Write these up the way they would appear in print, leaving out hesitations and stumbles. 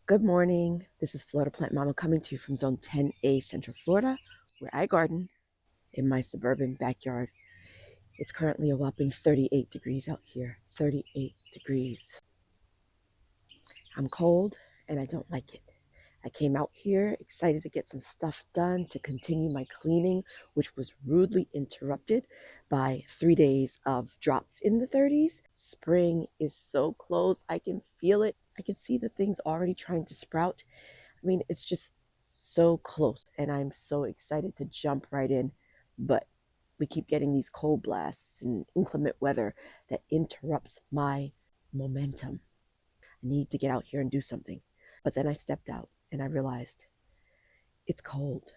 Good morning. This is Florida Plant Mama coming to you from Zone 10A, Central Florida, where I garden in my suburban backyard. It's currently a whopping 38 degrees out here. 38 degrees. I'm cold and I don't like it. I came out here excited to get some stuff done to continue my cleaning, which was rudely interrupted by 3 days of drops in the 30s. Spring is so close. I can feel it. I can see the things already trying to sprout. I mean, it's just so close, and I'm so excited to jump right in. But we keep getting these cold blasts and inclement weather that interrupts my momentum. I need to get out here and do something. But then I stepped out and I realized it's cold.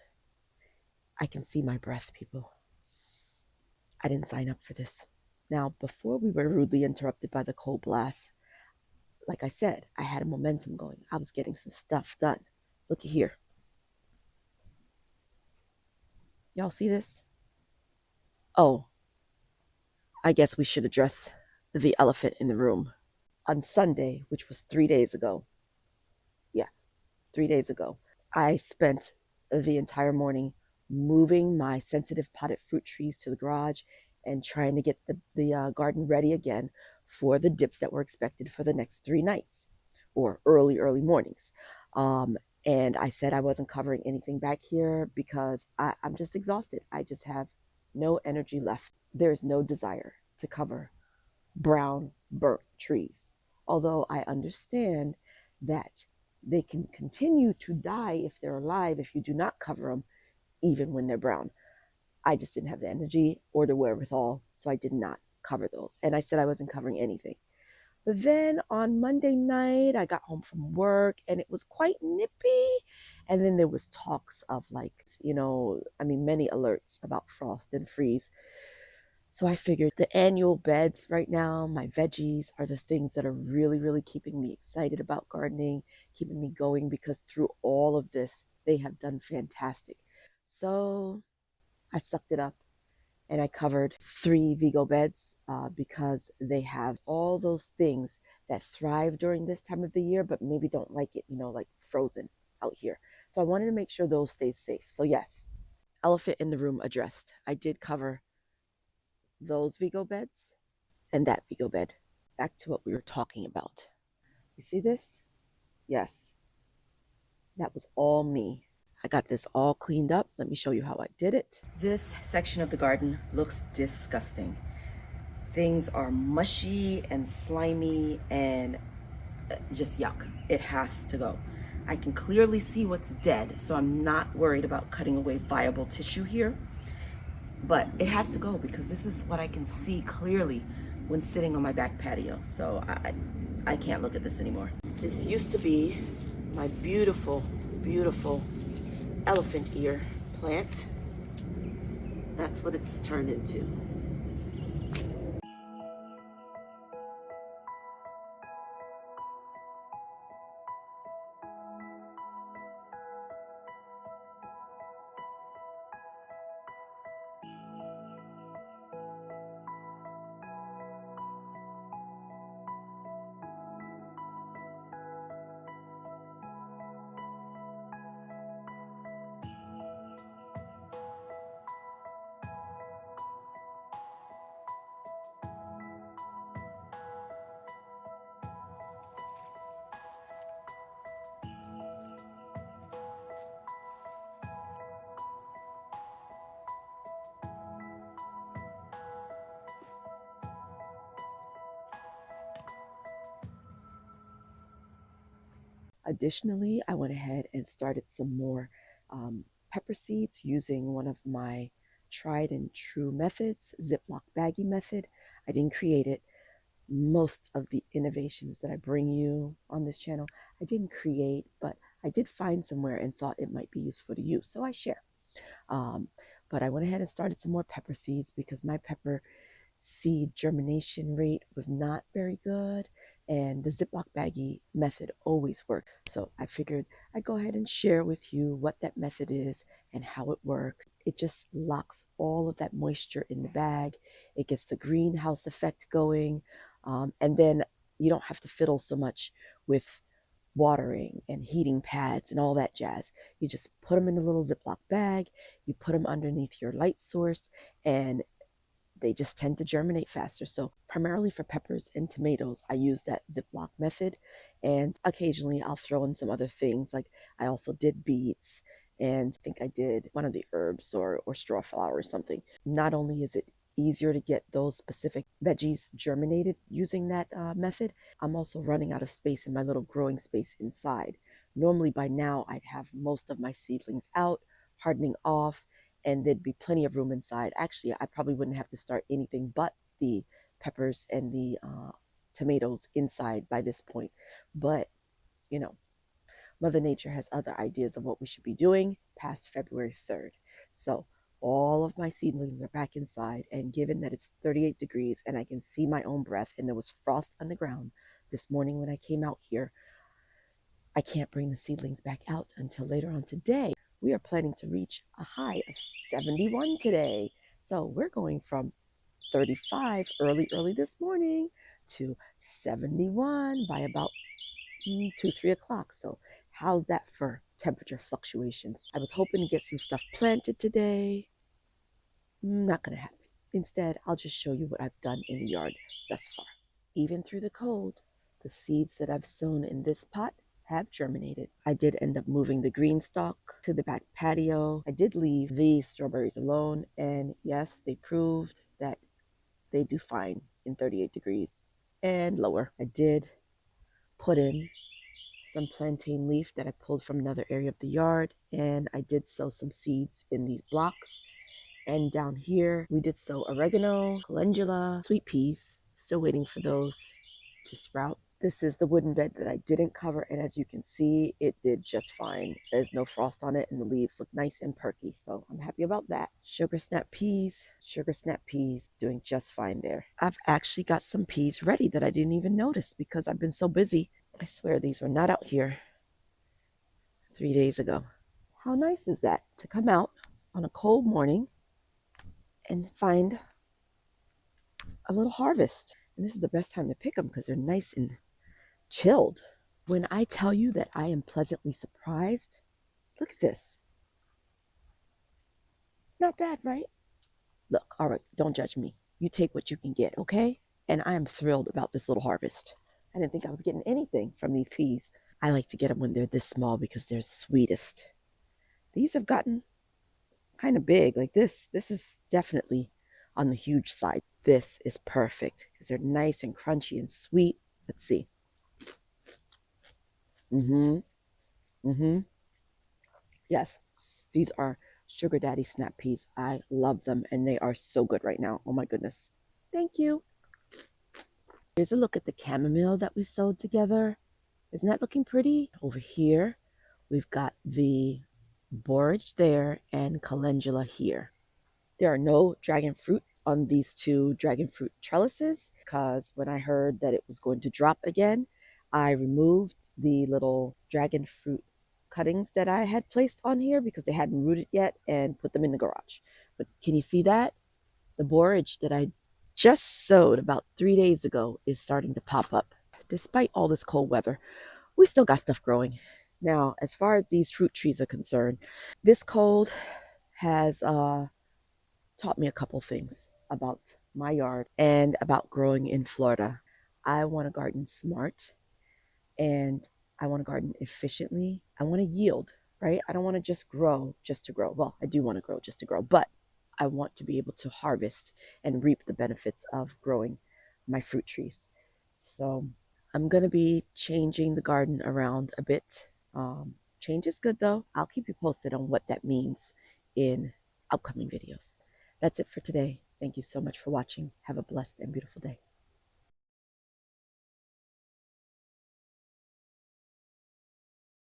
I can see my breath, people. I didn't sign up for this. Now, before we were rudely interrupted by the cold blast, like I said, I had a momentum going. I was getting some stuff done. Looky here. Y'all see this? Oh, I guess we should address the elephant in the room. On Sunday, which was 3 days ago, yeah, 3 days ago, I spent the entire morning moving my sensitive potted fruit trees to the garage and trying to get the garden ready again for the dips that were expected for the next 3 nights or early mornings. Um, and I said I wasn't covering anything back here because I'm just exhausted. I just have no energy left. There's no desire to cover brown, burnt trees. Although I understand that they can continue to die if they're alive if you do not cover them, even when they're brown. I just didn't have the energy or the wherewithal, so I did not cover those. And I said I wasn't covering anything. But then on Monday night, I got home from work and it was quite nippy. And then there was talks of many alerts about frost and freeze. So I figured the annual beds right now, my veggies, are the things that are really, really keeping me excited about gardening, keeping me going, because through all of this, they have done fantastic. So I sucked it up and I covered 3 Vigo beds because they have all those things that thrive during this time of the year, but maybe don't like it, like frozen out here. So I wanted to make sure those stay safe. So yes, elephant in the room addressed. I did cover those Vigo beds and that Vigo bed. Back to what we were talking about. You see this? Yes, that was all me. I got this all cleaned up. Let me show you how I did it. This section of the garden looks disgusting. Things are mushy and slimy and just yuck. It has to go. I can clearly see what's dead, so I'm not worried about cutting away viable tissue here. But it has to go because this is what I can see clearly when sitting on my back patio. So I can't look at this anymore. This used to be my beautiful, beautiful elephant ear plant. That's what it's turned into. Additionally, I went ahead and started some more pepper seeds using one of my tried and true methods, Ziploc baggie method. I didn't create it. Most of the innovations that I bring you on this channel, I didn't create, but I did find somewhere and thought it might be useful to you, so I share. Um, but I went ahead and started some more pepper seeds because my pepper seed germination rate was not very good, and the Ziploc baggie method always worked. So I figured I'd go ahead and share with you what that method is and how it works. It just locks all of that moisture in the bag. It gets the greenhouse effect going, and then you don't have to fiddle so much with watering and heating pads and all that jazz. You just put them in a little Ziploc bag, you put them underneath your light source, and they just tend to germinate faster. So, primarily for peppers and tomatoes, I use that Ziploc method. And occasionally I'll throw in some other things. Like I also did beets, and I think I did one of the herbs or straw flower or something. Not only is it easier to get those specific veggies germinated using that method, I'm also running out of space in my little growing space inside. Normally by now I'd have most of my seedlings out, hardening off, and there'd be plenty of room inside. Actually, I probably wouldn't have to start anything but the peppers and the tomatoes inside by this point. But, you know, Mother Nature has other ideas of what we should be doing past February 3rd. So all of my seedlings are back inside, and given that it's 38 degrees and I can see my own breath and there was frost on the ground this morning when I came out here, I can't bring the seedlings back out until later on today. We are planning to reach a high of 71 today. So we're going from 35 early this morning to 71 by about 2, 3 o'clock. So how's that for temperature fluctuations? I was hoping to get some stuff planted today. Not going to happen. Instead, I'll just show you what I've done in the yard thus far. Even through the cold, the seeds that I've sown in this pot have germinated. I did end up moving the green stalk to the back patio. I did leave the strawberries alone, and yes, they proved that they do fine in 38 degrees and lower. I did put in some plantain leaf that I pulled from another area of the yard, and I did sow some seeds in these blocks. And down here, we did sow oregano, calendula, sweet peas. Still waiting for those to sprout. This is the wooden bed that I didn't cover, and as you can see, it did just fine. There's no frost on it, and the leaves look nice and perky, so I'm happy about that. Sugar snap peas, doing just fine there. I've actually got some peas ready that I didn't even notice because I've been so busy. I swear these were not out here 3 days ago. How nice is that to come out on a cold morning and find a little harvest? And this is the best time to pick them because they're nice and chilled. When I tell you that I am pleasantly surprised, look at this. Not bad, right? Look, all right, don't judge me. You take what you can get, okay? And I am thrilled about this little harvest. I didn't think I was getting anything from these peas. I like to get them when they're this small because they're sweetest. These have gotten kind of big. Like this is definitely on the huge side. This is perfect because they're nice and crunchy and sweet. Let's see. Yes, these are Sugar Daddy snap peas. I love them, and they are so good right now. Oh my goodness. Thank you. Here's a look at the chamomile that we sowed together. Isn't that looking pretty? Over here, we've got the borage there and calendula here. There are no dragon fruit on these two dragon fruit trellises because when I heard that it was going to drop again, I removed the little dragon fruit cuttings that I had placed on here because they hadn't rooted yet and put them in the garage. But can you see that? The borage that I just sowed about 3 days ago is starting to pop up. Despite all this cold weather, we still got stuff growing. Now, as far as these fruit trees are concerned, this cold has taught me a couple things about my yard and about growing in Florida. I want to garden smart, and I want to garden efficiently. I want to yield, right? I don't want to just grow just to grow. Well, I do want to grow just to grow, but I want to be able to harvest and reap the benefits of growing my fruit trees. So I'm going to be changing the garden around a bit. Change is good though. I'll keep you posted on what that means in upcoming videos. That's it for today. Thank you so much for watching. Have a blessed and beautiful day.